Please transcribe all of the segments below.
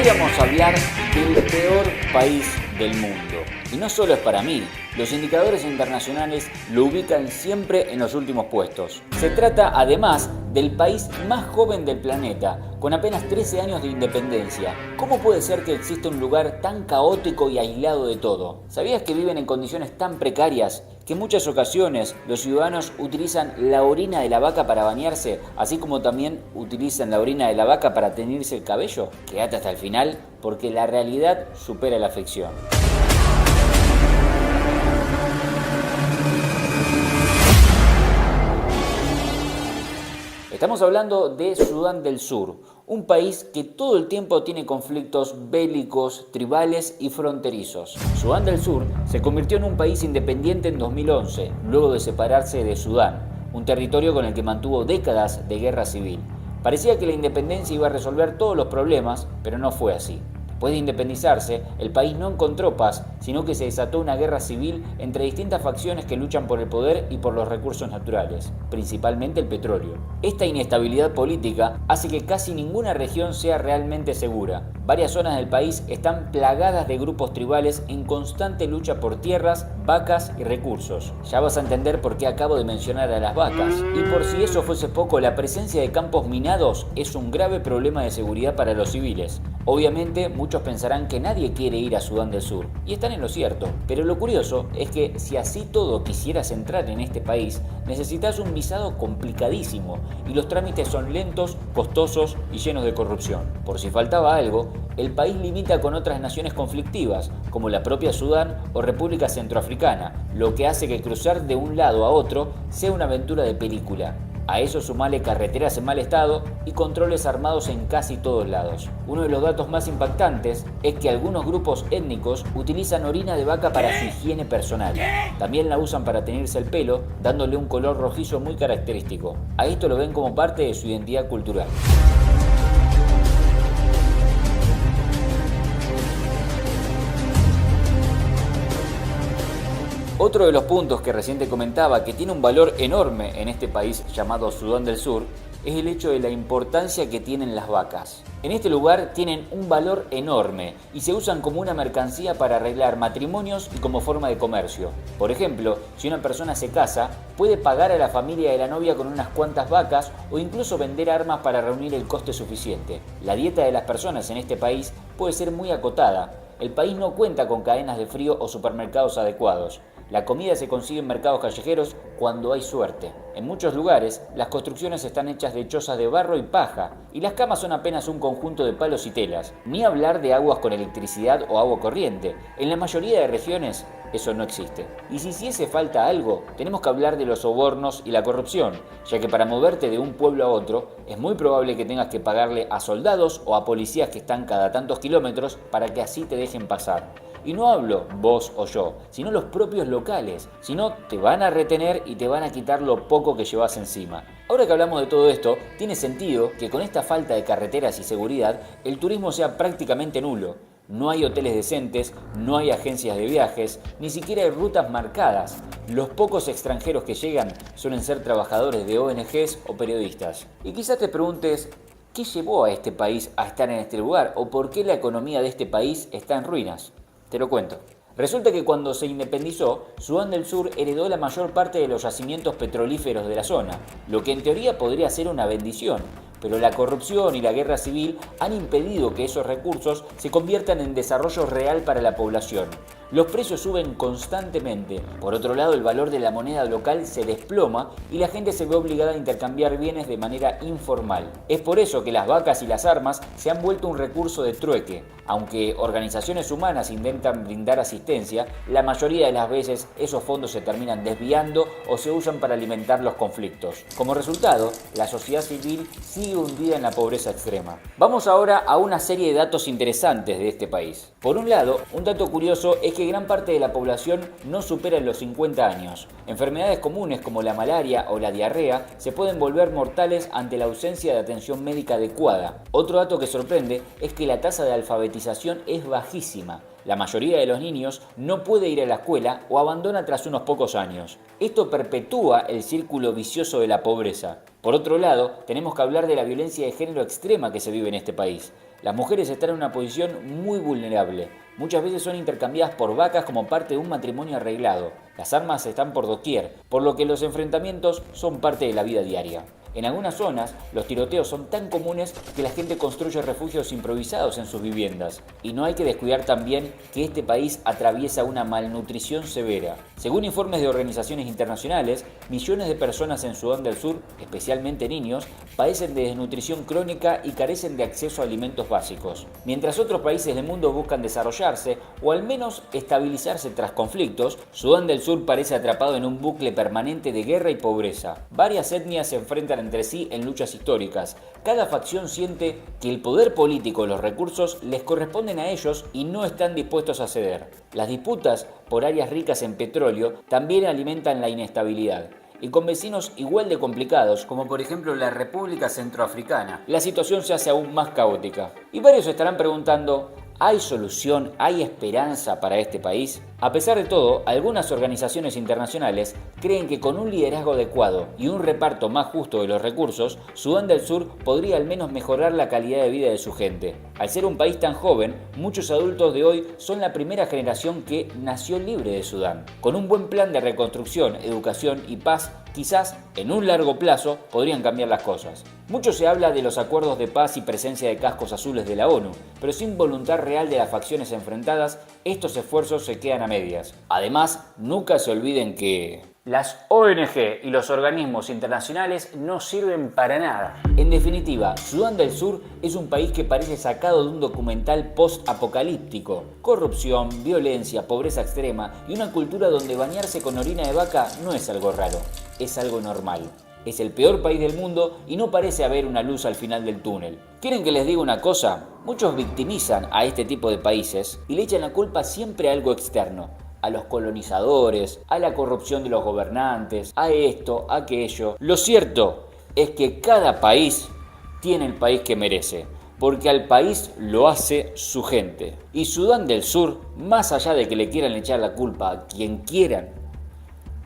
Hoy vamos a hablar del peor país del mundo. Y no solo es para mí, los indicadores internacionales lo ubican siempre en los últimos puestos. Se trata además del país más joven del planeta, con apenas 13 años de independencia. ¿Cómo puede ser que exista un lugar tan caótico y aislado de todo? ¿Sabías que viven en condiciones tan precarias que en muchas ocasiones los ciudadanos utilizan la orina de la vaca para bañarse, así como también utilizan la orina de la vaca para teñirse el cabello? Quédate hasta el final porque la realidad supera la ficción. Estamos hablando de Sudán del Sur, un país que todo el tiempo tiene conflictos bélicos, tribales y fronterizos. Sudán del Sur se convirtió en un país independiente en 2011, luego de separarse de Sudán, un territorio con el que mantuvo décadas de guerra civil. Parecía que la independencia iba a resolver todos los problemas, pero no fue así. Después de independizarse, el país no encontró paz, sino que se desató una guerra civil entre distintas facciones que luchan por el poder y por los recursos naturales, principalmente el petróleo. Esta inestabilidad política hace que casi ninguna región sea realmente segura. Varias zonas del país están plagadas de grupos tribales en constante lucha por tierras, vacas y recursos. Ya vas a entender por qué acabo de mencionar a las vacas. Y por si eso fuese poco, la presencia de campos minados es un grave problema de seguridad para los civiles. Obviamente, muchos pensarán que nadie quiere ir a Sudán del Sur, y están en lo cierto, pero lo curioso es que si así todo quisieras entrar en este país, necesitas un visado complicadísimo, y los trámites son lentos, costosos y llenos de corrupción. Por si faltaba algo, el país limita con otras naciones conflictivas, como la propia Sudán o República Centroafricana, lo que hace que cruzar de un lado a otro sea una aventura de película. A eso sumale carreteras en mal estado y controles armados en casi todos lados. Uno de los datos más impactantes es que algunos grupos étnicos utilizan orina de vaca para su higiene personal. También la usan para teñirse el pelo, dándole un color rojizo muy característico. A esto lo ven como parte de su identidad cultural. Otro de los puntos que recién te comentaba que tiene un valor enorme en este país llamado Sudán del Sur es el hecho de la importancia que tienen las vacas. En este lugar tienen un valor enorme y se usan como una mercancía para arreglar matrimonios y como forma de comercio. Por ejemplo, si una persona se casa, puede pagar a la familia de la novia con unas cuantas vacas o incluso vender armas para reunir el coste suficiente. La dieta de las personas en este país puede ser muy acotada. El país no cuenta con cadenas de frío o supermercados adecuados. La comida se consigue en mercados callejeros cuando hay suerte. En muchos lugares, las construcciones están hechas de chozas de barro y paja, y las camas son apenas un conjunto de palos y telas. Ni hablar de aguas con electricidad o agua corriente. En la mayoría de regiones, eso no existe. Y si hiciese falta algo, tenemos que hablar de los sobornos y la corrupción, ya que para moverte de un pueblo a otro, es muy probable que tengas que pagarle a soldados o a policías que están cada tantos kilómetros para que así te dejen pasar. Y no hablo vos o yo, sino los propios locales. Si no, te van a retener y te van a quitar lo poco que llevas encima. Ahora que hablamos de todo esto, tiene sentido que con esta falta de carreteras y seguridad, el turismo sea prácticamente nulo. No hay hoteles decentes, no hay agencias de viajes, ni siquiera hay rutas marcadas. Los pocos extranjeros que llegan suelen ser trabajadores de ONGs o periodistas. Y quizás te preguntes, ¿qué llevó a este país a estar en este lugar? ¿O por qué la economía de este país está en ruinas? Te lo cuento. Resulta que cuando se independizó, Sudán del Sur heredó la mayor parte de los yacimientos petrolíferos de la zona, lo que en teoría podría ser una bendición, pero la corrupción y la guerra civil han impedido que esos recursos se conviertan en desarrollo real para la población. Los precios suben constantemente. Por otro lado, el valor de la moneda local se desploma y la gente se ve obligada a intercambiar bienes de manera informal. Es por eso que las vacas y las armas se han vuelto un recurso de trueque. Aunque organizaciones humanas intentan brindar asistencia, la mayoría de las veces esos fondos se terminan desviando o se usan para alimentar los conflictos. Como resultado, la sociedad civil sigue hundida en la pobreza extrema. Vamos ahora a una serie de datos interesantes de este país. Por un lado, un dato curioso es que gran parte de la población no supera los 50 años. Enfermedades comunes como la malaria o la diarrea se pueden volver mortales ante la ausencia de atención médica adecuada. Otro dato que sorprende es que la tasa de alfabetización es bajísima. La mayoría de los niños no puede ir a la escuela o abandona tras unos pocos años. Esto perpetúa el círculo vicioso de la pobreza. Por otro lado, tenemos que hablar de la violencia de género extrema que se vive en este país. Las mujeres están en una posición muy vulnerable. Muchas veces son intercambiadas por vacas como parte de un matrimonio arreglado. Las armas están por doquier, por lo que los enfrentamientos son parte de la vida diaria. En algunas zonas, los tiroteos son tan comunes que la gente construye refugios improvisados en sus viviendas. Y no hay que descuidar también que este país atraviesa una malnutrición severa. Según informes de organizaciones internacionales, millones de personas en Sudán del Sur, especialmente niños, padecen de desnutrición crónica y carecen de acceso a alimentos básicos. Mientras otros países del mundo buscan desarrollarse o al menos estabilizarse tras conflictos, Sudán del Sur parece atrapado en un bucle permanente de guerra y pobreza. Varias etnias se enfrentan entre sí en luchas históricas. Cada facción siente que el poder político y los recursos les corresponden a ellos y no están dispuestos a ceder. Las disputas por áreas ricas en petróleo también alimentan la inestabilidad. Y con vecinos igual de complicados, como por ejemplo la República Centroafricana, la situación se hace aún más caótica. Y varios estarán preguntando, ¿hay solución, hay esperanza para este país? A pesar de todo, algunas organizaciones internacionales creen que con un liderazgo adecuado y un reparto más justo de los recursos, Sudán del Sur podría al menos mejorar la calidad de vida de su gente. Al ser un país tan joven, muchos adultos de hoy son la primera generación que nació libre de Sudán. Con un buen plan de reconstrucción, educación y paz, quizás en un largo plazo podrían cambiar las cosas. Mucho se habla de los acuerdos de paz y presencia de cascos azules de la ONU, pero sin voluntad real de las facciones enfrentadas, estos esfuerzos se quedan a medias. Además, nunca se olviden que las ONG y los organismos internacionales no sirven para nada. En definitiva, Sudán del Sur es un país que parece sacado de un documental post-apocalíptico. Corrupción, violencia, pobreza extrema y una cultura donde bañarse con orina de vaca no es algo raro, es algo normal. Es el peor país del mundo y no parece haber una luz al final del túnel. ¿Quieren que les diga una cosa? Muchos victimizan a este tipo de países y le echan la culpa siempre a algo externo. A los colonizadores, a la corrupción de los gobernantes, a esto, a aquello. Lo cierto es que cada país tiene el país que merece, porque al país lo hace su gente. Y Sudán del Sur, más allá de que le quieran echar la culpa a quien quieran,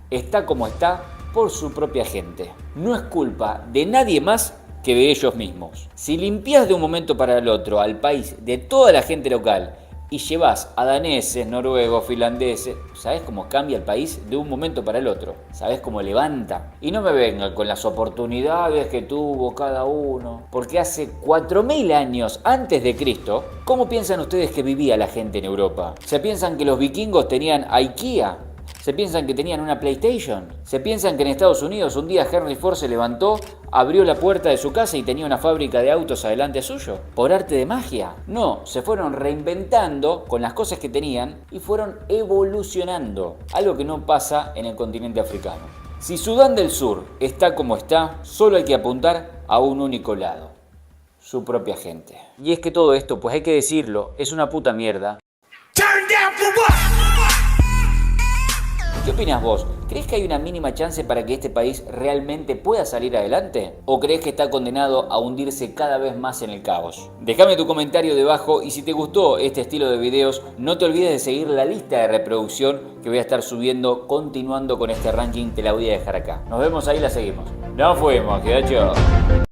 está como está por su propia gente. No es culpa de nadie más que de ellos mismos. Si limpias de un momento para el otro al país de toda la gente local y llevas a daneses, noruegos, finlandeses, ¿sabés cómo cambia el país de un momento para el otro? ¿Sabés cómo levanta? Y no me vengan con las oportunidades que tuvo cada uno, porque hace 4000 años antes de Cristo, ¿cómo piensan ustedes que vivía la gente en Europa? ¿Se piensan que los vikingos tenían IKEA? ¿Se piensan que tenían una PlayStation? ¿Se piensan que en Estados Unidos un día Henry Ford se levantó, abrió la puerta de su casa y tenía una fábrica de autos adelante suyo? ¿Por arte de magia? No, se fueron reinventando con las cosas que tenían y fueron evolucionando, algo que no pasa en el continente africano. Si Sudán del Sur está como está, solo hay que apuntar a un único lado: su propia gente. Y es que todo esto, pues hay que decirlo, es una puta mierda. ¿Qué opinas vos? ¿Crees que hay una mínima chance para que este país realmente pueda salir adelante? ¿O crees que está condenado a hundirse cada vez más en el caos? Déjame tu comentario debajo y si te gustó este estilo de videos, no te olvides de seguir la lista de reproducción que voy a estar subiendo continuando con este ranking, te la voy a dejar acá. Nos vemos ahí, la seguimos. Nos fuimos, quedachos.